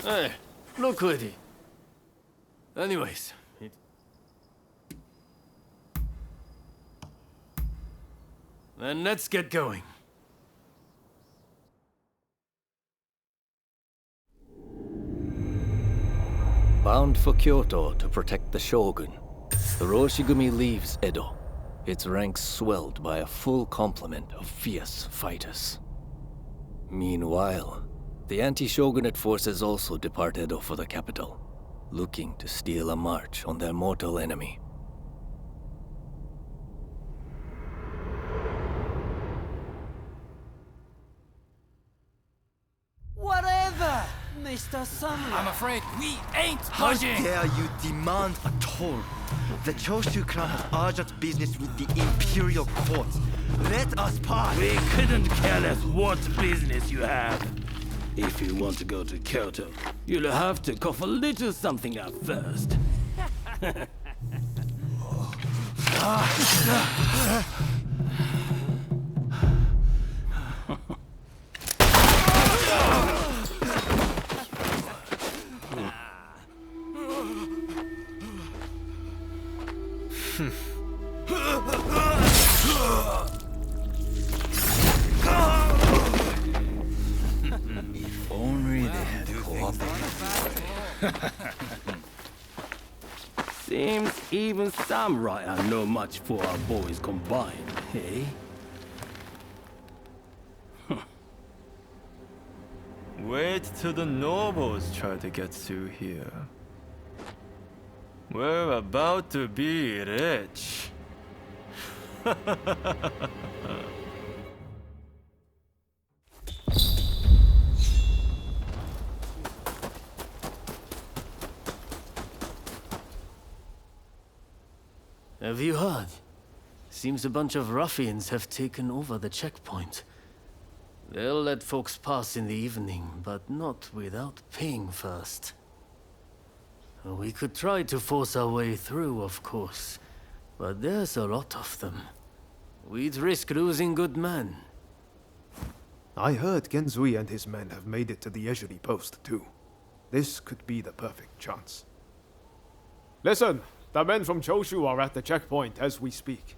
Hey, look who it is. Anyways, then let's get going. Bound for Kyoto to protect the Shogun, the Roshigumi leaves Edo, its ranks swelled by a full complement of fierce fighters. Meanwhile, the anti-shogunate forces also depart Edo for the capital, looking to steal a march on their mortal enemy. Whatever, Mr. Samurai. I'm afraid we ain't How budging! dare you demand a toll? The Choshu clan has urgent business with the Imperial Court. Let us pass! We couldn't care less what business you have. If you want to go to Kyoto, you'll have to cough a little something up first. If only they had cooperated. Seems even samurai are no much for our boys combined, eh? Wait till the nobles try to get through here. We're about to be rich. Have you heard? Seems a bunch of ruffians have taken over the checkpoint. They'll let folks pass in the evening, but not without paying first. We could try to force our way through, of course, but there's a lot of them. We'd risk losing good men. I heard Genzui and his men have made it to the Ejiri post, too. This could be the perfect chance. Listen, the men from Choshu are at the checkpoint as we speak.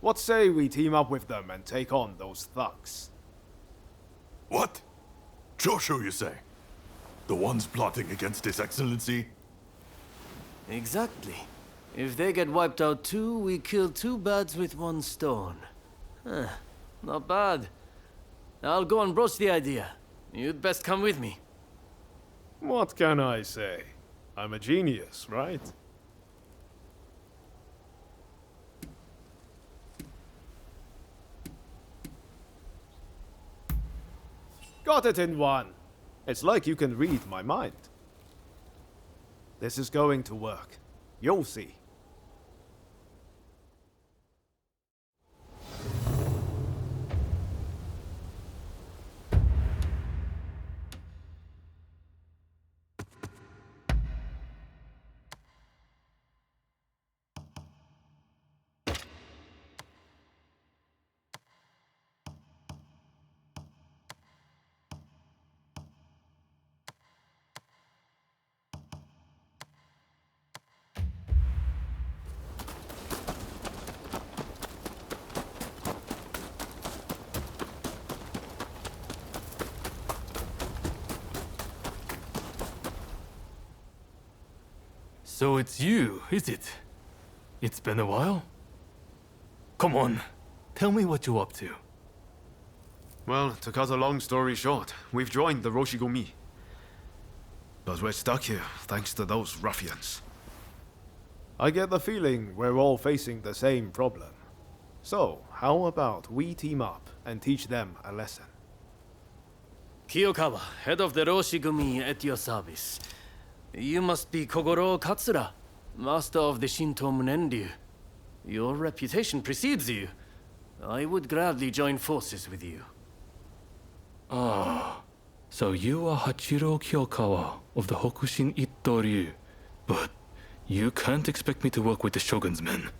What say we team up with them and take on those thugs? What? Choshu, you say? The ones plotting against His Excellency? Exactly. If they get wiped out too, we kill two birds with one stone. Not bad. I'll go and broach the idea. You'd best come with me. What can I say? I'm a genius, right? Got it in one. It's like you can read my mind. This is going to work. You'll see. So it's you, is it? It's been a while? Come on, tell me what you're up to. Well, to cut a long story short, we've joined the Roshigumi. But we're stuck here, thanks to those ruffians. I get the feeling we're all facing the same problem. So, how about we team up and teach them a lesson? Kiyokawa, head of the Roshigumi, at your service. You must be Kogoro Katsura, master of the Shinto Munenryu. Your reputation precedes you. I would gladly join forces with you. Ah, so you are Hachiro Kiyokawa of the Hokushin Itto Ryu. But you can't expect me to work with the Shogun's men.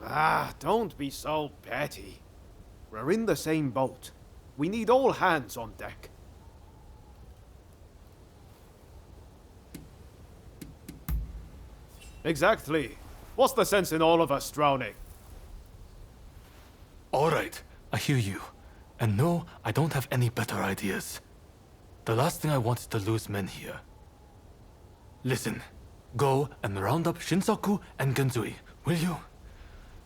Ah, don't be so petty. We're in the same boat. We need all hands on deck. Exactly. What's the sense in all of us drowning? Alright, I hear you. And no, I don't have any better ideas. The last thing I want is to lose men here. Listen, go and round up Shinsaku and Genzui, will you?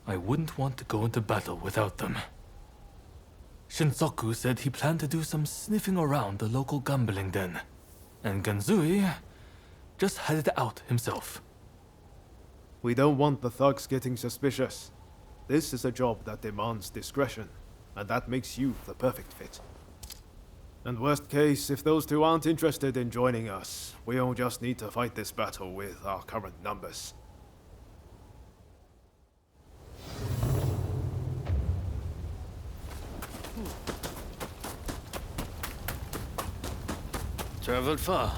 I wouldn't want to go into battle without them. Shinsaku said he planned to do some sniffing around the local gambling den. And Genzui just headed out himself. We don't want the thugs getting suspicious. This is a job that demands discretion, and that makes you the perfect fit. And worst case, if those two aren't interested in joining us, we'll just need to fight this battle with our current numbers. Traveled far.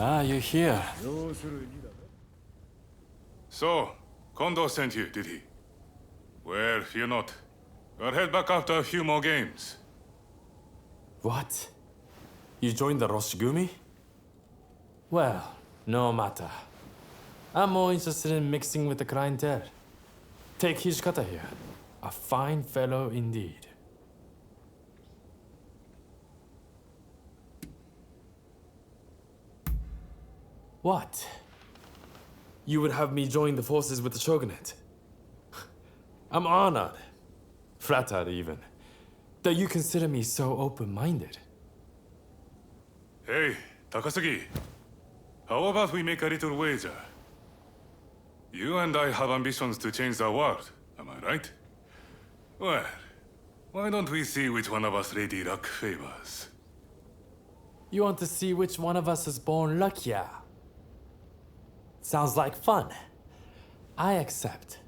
Ah, you're here. So, Kondo sent you, did he? Well, fear not. I'll head back after a few more games. What? You joined the Roshigumi? Well, no matter. I'm more interested in mixing with the clientele. Take Hijikata here. A fine fellow indeed. What? You would have me join the forces with the shogunate? I'm honored, flattered even, that you consider me so open-minded. Hey, Takasugi. How about we make a little wager? You and I have ambitions to change the world, am I right? Well, why don't we see which one of us Lady Luck favors? You want to see which one of us is born luckier? Sounds like fun. I accept.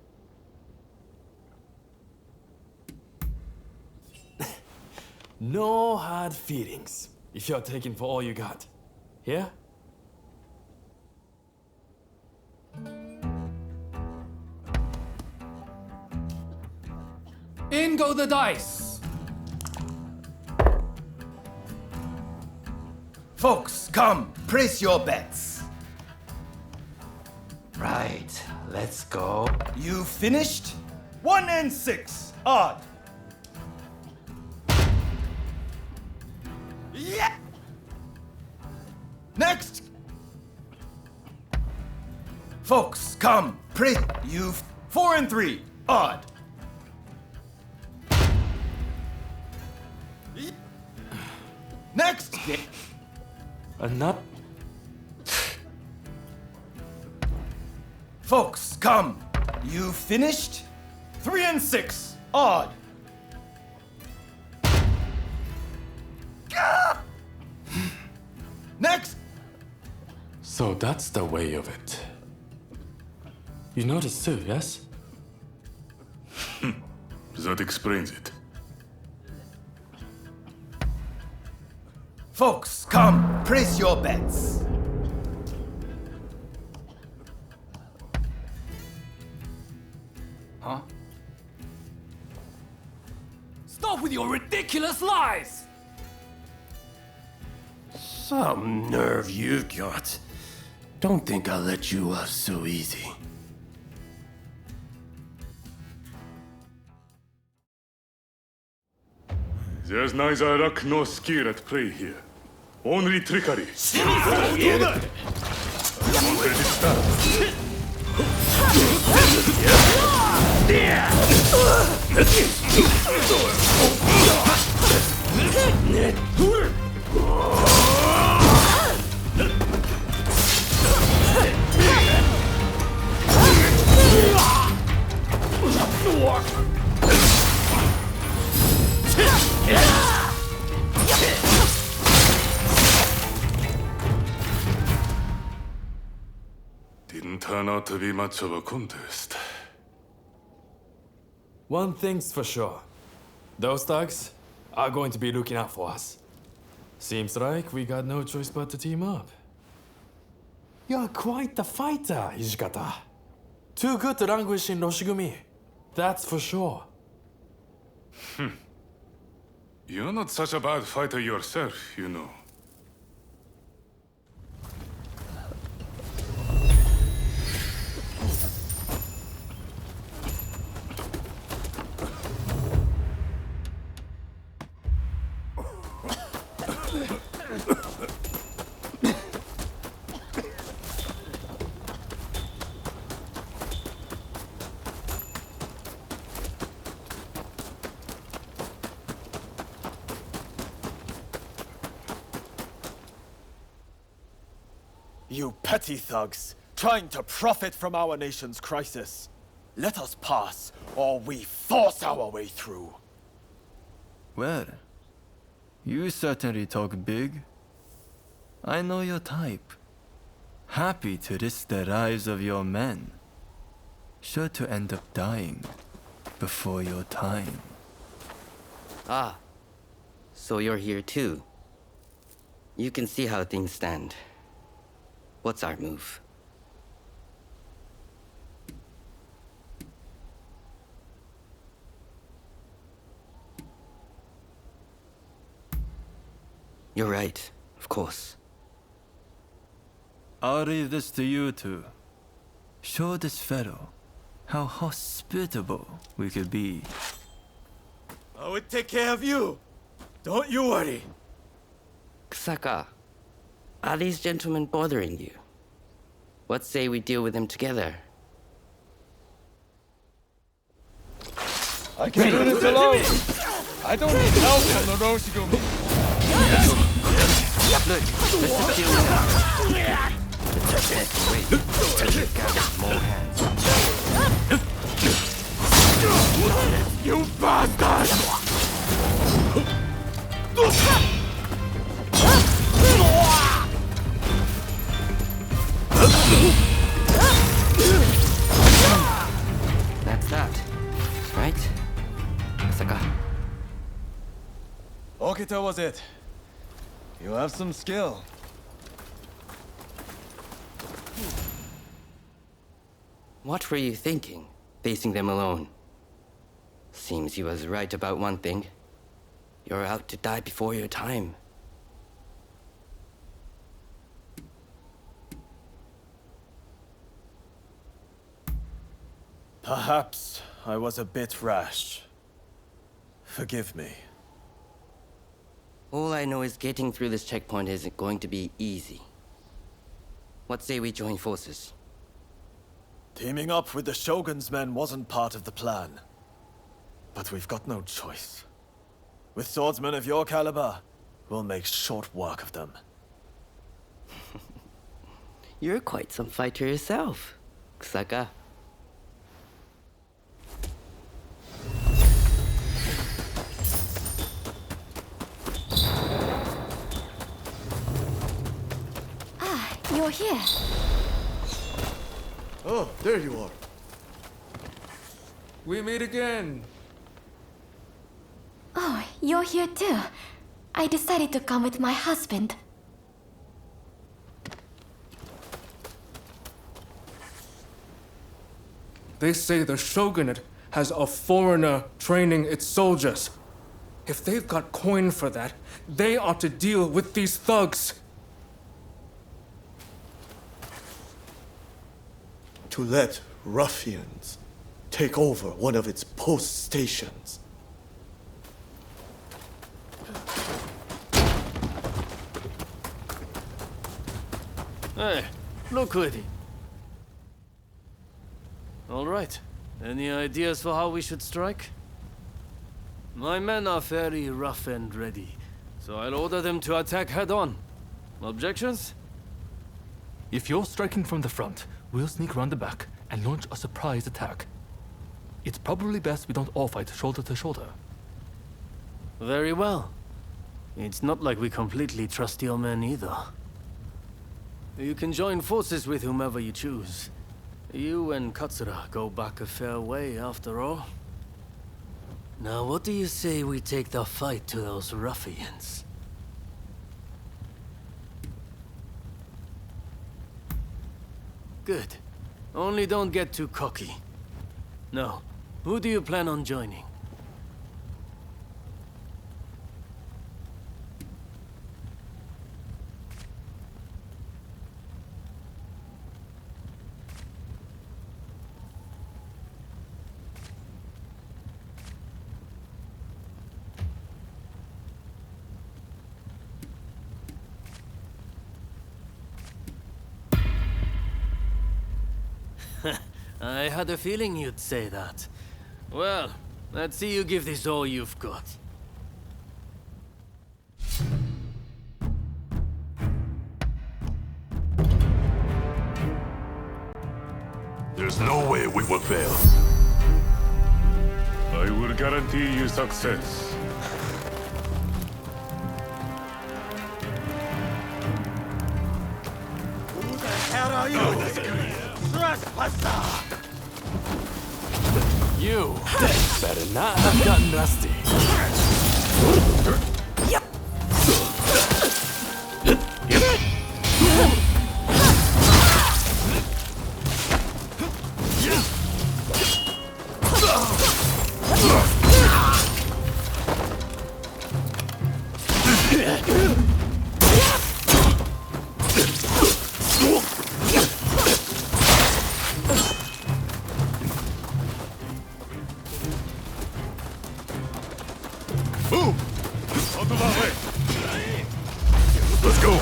No hard feelings, if you're taking for all you got. Here? In go the dice! Folks, come, place your bets. Right, let's go. You finished? 1 and 6, odd. Yeah! Next! Folks, come, place you 4 and 3, odd. Next! A nut? Folks, come! You finished? 3 and 6, odd. Next! So that's the way of it. You noticed too, yes? That explains it. Folks, come, place your bets. Huh? Stop with your ridiculous lies! Some nerve you've got. Don't think I'll let you off so easy. There's neither luck nor skill at play here. Only trickery. Wanted it start. Didn't turn out to be much of a contest. One thing's for sure. Those thugs are going to be looking out for us. Seems like we got no choice but to team up. You're quite the fighter, Hijikata. Too good to languish in Roshigumi. That's for sure. You're not such a bad fighter yourself, you know. You petty thugs, trying to profit from our nation's crisis. Let us pass, or we force our way through. Well, you certainly talk big. I know your type. Happy to risk the lives of your men. Sure to end up dying before your time. Ah, so you're here too. You can see how things stand. What's our move? You're right, of course. I'll leave this to you two. Show this fellow how hospitable we could be. I will take care of you. Don't you worry. Kusaka, are these gentlemen bothering you? What say we deal with them together? I can do this alone. I don't need help from the Roshigumi. Look, let's just deal with them. Let's just wait till we've gathered more hands. You bastard! That's that, right? Kusaka. Okita was it. You have some skill. What were you thinking, facing them alone? Seems you was right about one thing. You're out to die before your time. Perhaps I was a bit rash. Forgive me. All I know is getting through this checkpoint isn't going to be easy. What say we join forces? Teaming up with the Shogun's men wasn't part of the plan. But we've got no choice. With swordsmen of your caliber, we'll make short work of them. You're quite some fighter yourself, Kusaka. You're here. Oh, there you are. We meet again. Oh, you're here too. I decided to come with my husband. They say the Shogunate has a foreigner training its soldiers. If they've got coin for that, they ought to deal with these thugs. To let ruffians take over one of its post stations. Hey, look with it. All right. Any ideas for how we should strike? My men are fairly rough and ready, so I'll order them to attack head-on. Objections? If you're striking from the front, we'll sneak around the back and launch a surprise attack. It's probably best we don't all fight shoulder to shoulder. Very well. It's not like we completely trust your men either. You can join forces with whomever you choose. You and Katsura go back a fair way, after all. Now what do you say we take the fight to those ruffians? Good. Only don't get too cocky. No. Who do you plan on joining? I had a feeling you'd say that. Well, let's see you give this all you've got. There's no way we will fail. I will guarantee you success. Who the hell are you? Trespasser! You better not have gotten rusty. Let's go!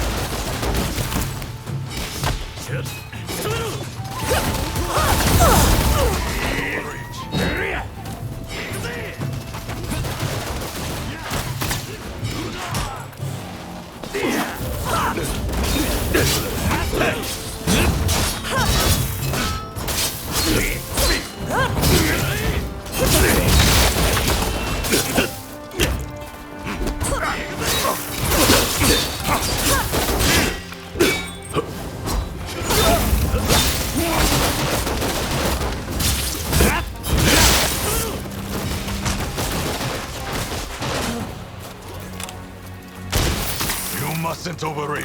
You mustn't overreach.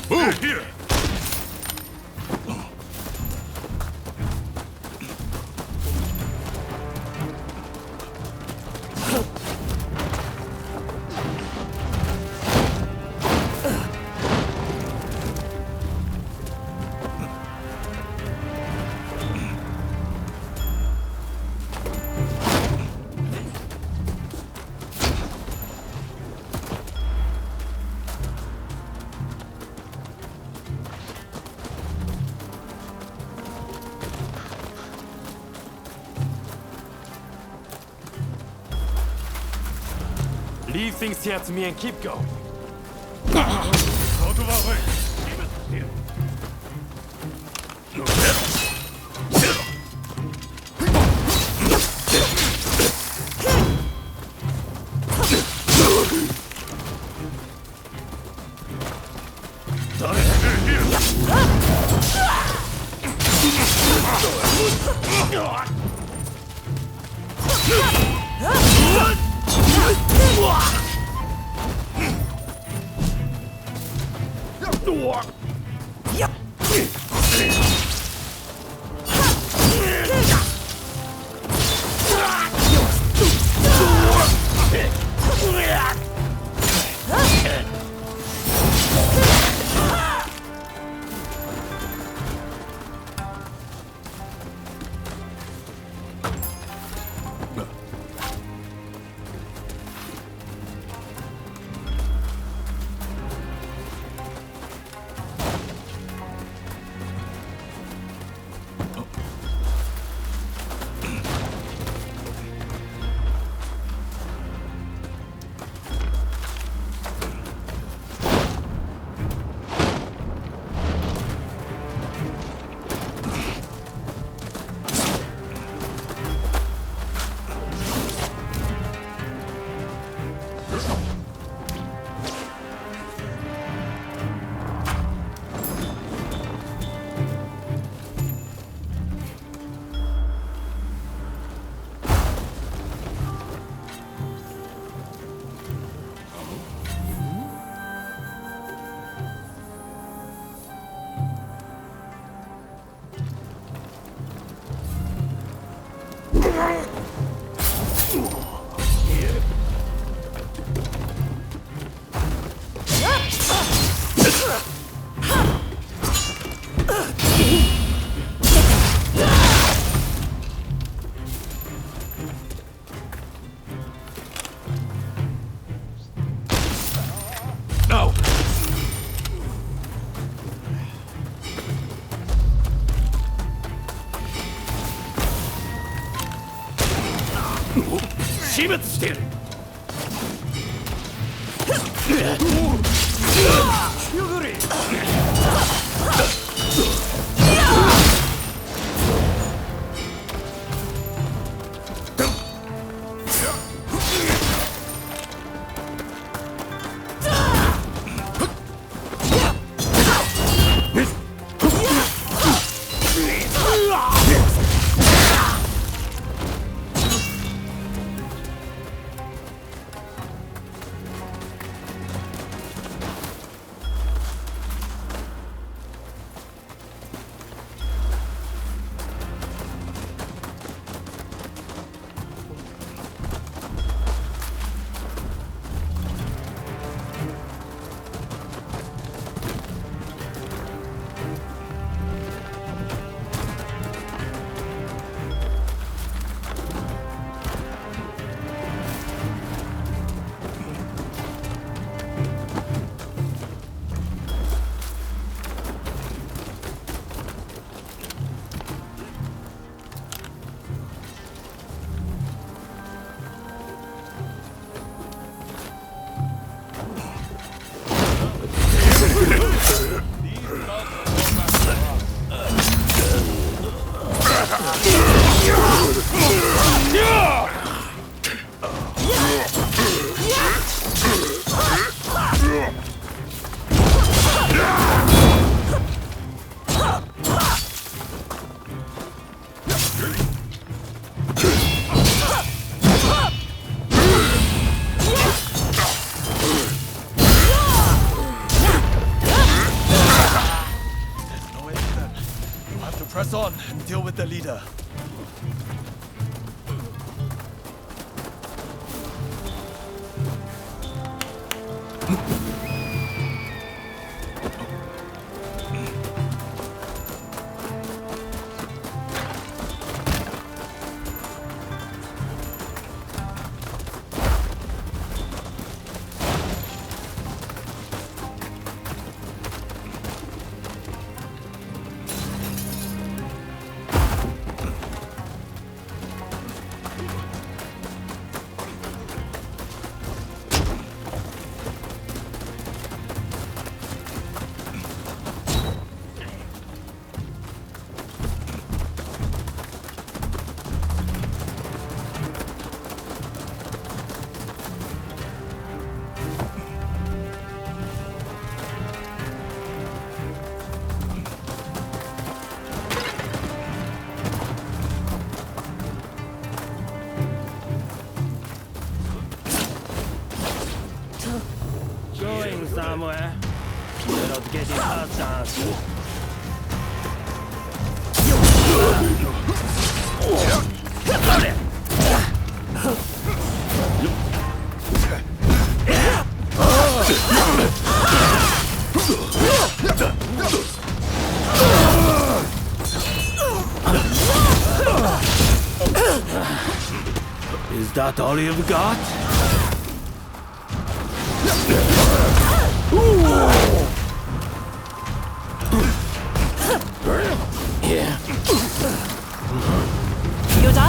Move! Here! Leave things here to me and keep going. Out of our way! 死滅してる。Press on and deal with the leader. Going somewhere. You're not getting hurt, chance. Is that all you've got? Yeah. Kyoto?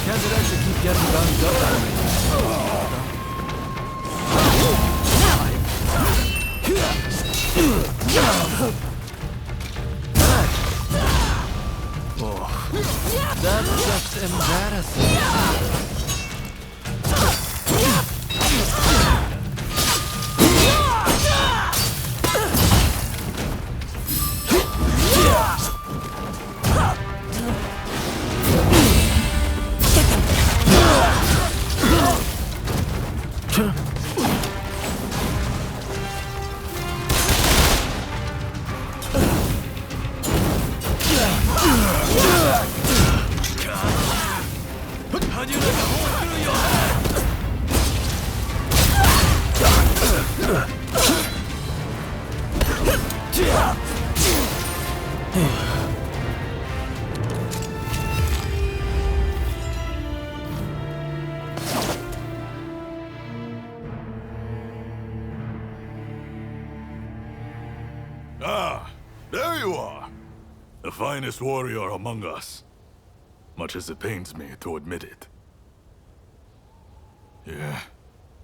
Can't let you keep getting gunned up on me. Oh, that's just embarrassing. How do you There you are! The finest warrior among us. Much as it pains me to admit it. Yeah.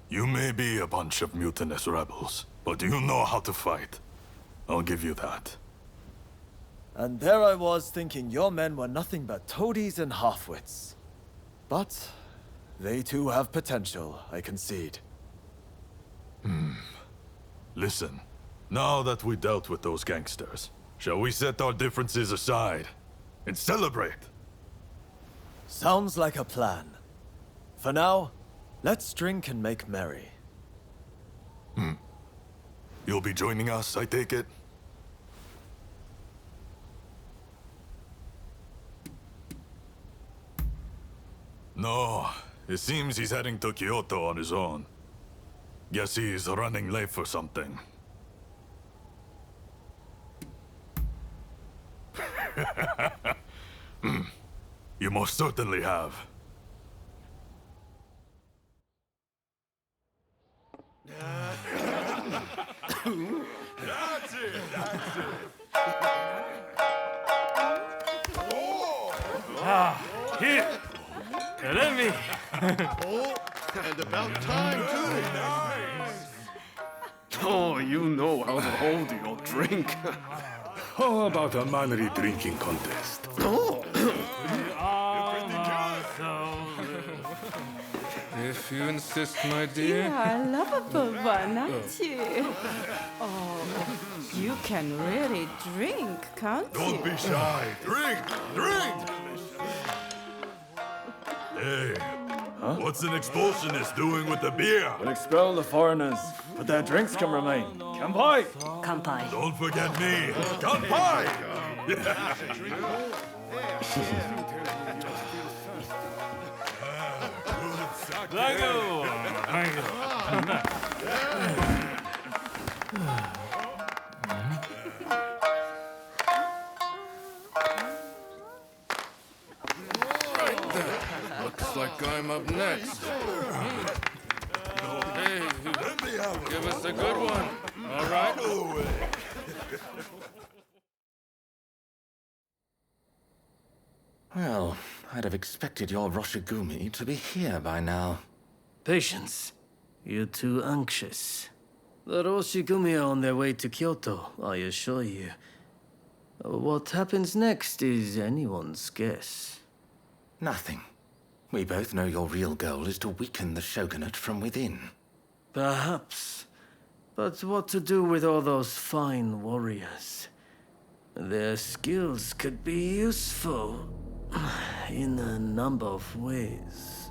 You may be a bunch of mutinous rebels, but you know how to fight. I'll give you that. And there I was thinking your men were nothing but toadies and halfwits. But they too have potential, I concede. Listen, now that we dealt with those gangsters, shall we set our differences aside and celebrate? Sounds like a plan. For now, let's drink and make merry. You'll be joining us, I take it? No, it seems he's heading to Kyoto on his own. Guess he's running late for something. You most certainly have. That's it! Here! Let me! Oh, and about time, too. Oh, you know how to hold your drink. How about a manly drinking contest? Oh. If you insist, my You dear. are a lovable one, aren't you? Oh, you can really drink, can't you? Don't be shy. Drink! Drink! Hey, what's an expulsionist doing with the beer? We'll expel the foreigners, but their drinks can remain. Kanpai! Kanpai. Don't forget me. Kanpai! Looks like I'm up next. Hey, give us a good one. All right? Well, I'd have expected your Roshigumi to be here by now. Patience. You're too anxious. The Roshigumi are on their way to Kyoto, I assure you. What happens next is anyone's guess. Nothing. We both know your real goal is to weaken the shogunate from within. Perhaps. But what to do with all those fine warriors? Their skills could be useful in a number of ways.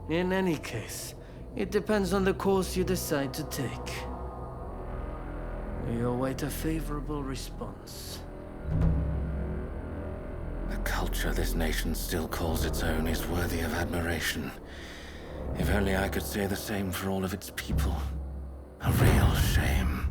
In any case, it depends on the course you decide to take. We await a favorable response. The culture this nation still calls its own is worthy of admiration. If only I could say the same for all of its people. A real shame.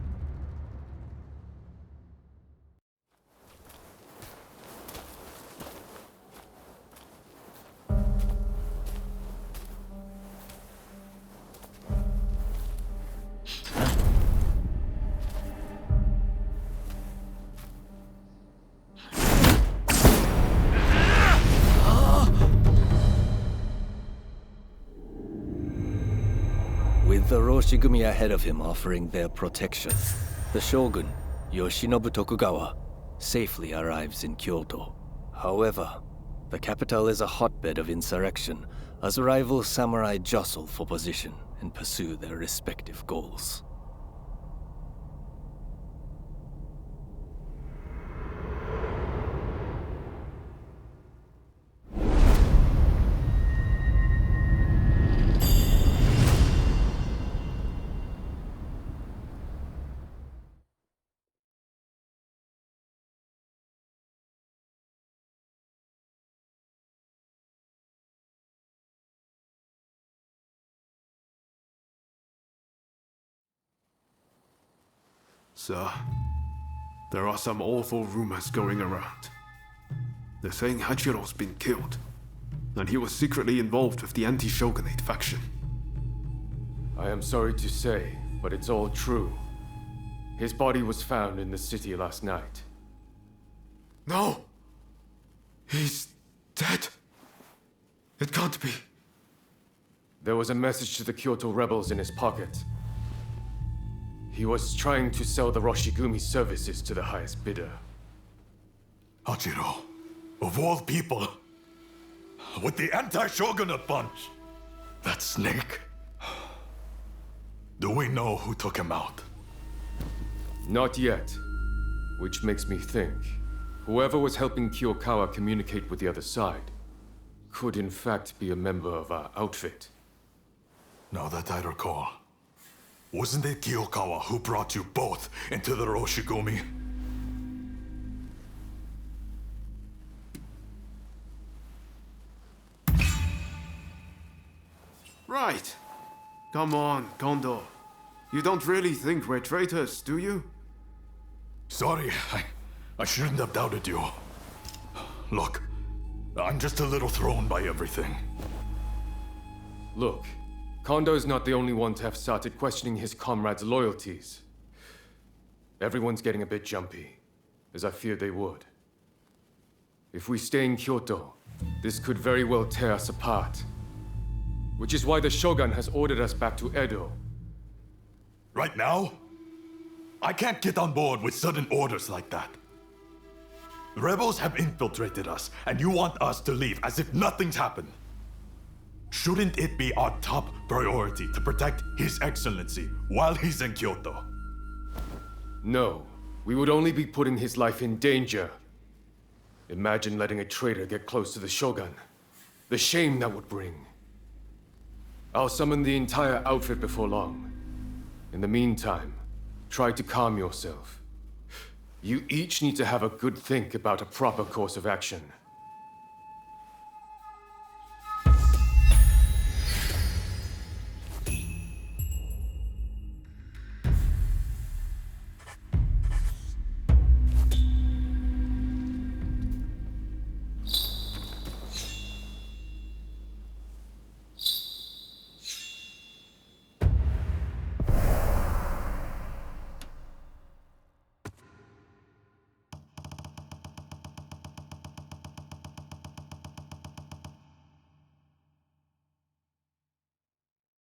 With the Roshigumi ahead of him offering their protection, the Shogun, Yoshinobu Tokugawa, safely arrives in Kyoto. However, the capital is a hotbed of insurrection as rival samurai jostle for position and pursue their respective goals. Sir, there are some awful rumors going around. They're saying Hachiro's been killed, and he was secretly involved with the anti-shogunate faction. I am sorry to say, but it's all true. His body was found in the city last night. No! He's dead. It can't be. There was a message to the Kyoto rebels in his pocket. He was trying to sell the Roshigumi services to the highest bidder. Hachiro, of all people, with the anti-shogunate bunch, that snake. Do we know who took him out? Not yet. Which makes me think, whoever was helping Kiyokawa communicate with the other side could in fact be a member of our outfit. Now that I recall, wasn't it Kiyokawa who brought you both into the Roshigumi? Right. Come on, Kondo. You don't really think we're traitors, do you? Sorry, I shouldn't have doubted you. Look, I'm just a little thrown by everything. Look, Kondo's not the only one to have started questioning his comrades' loyalties. Everyone's getting a bit jumpy, as I feared they would. If we stay in Kyoto, this could very well tear us apart. Which is why the Shogun has ordered us back to Edo. Right now? I can't get on board with sudden orders like that. The rebels have infiltrated us, and you want us to leave as if nothing's happened. Shouldn't it be our top priority to protect His Excellency while he's in Kyoto? No, we would only be putting his life in danger. Imagine letting a traitor get close to the Shogun. The shame that would bring. I'll summon the entire outfit before long. In the meantime, try to calm yourself. You each need to have a good think about a proper course of action.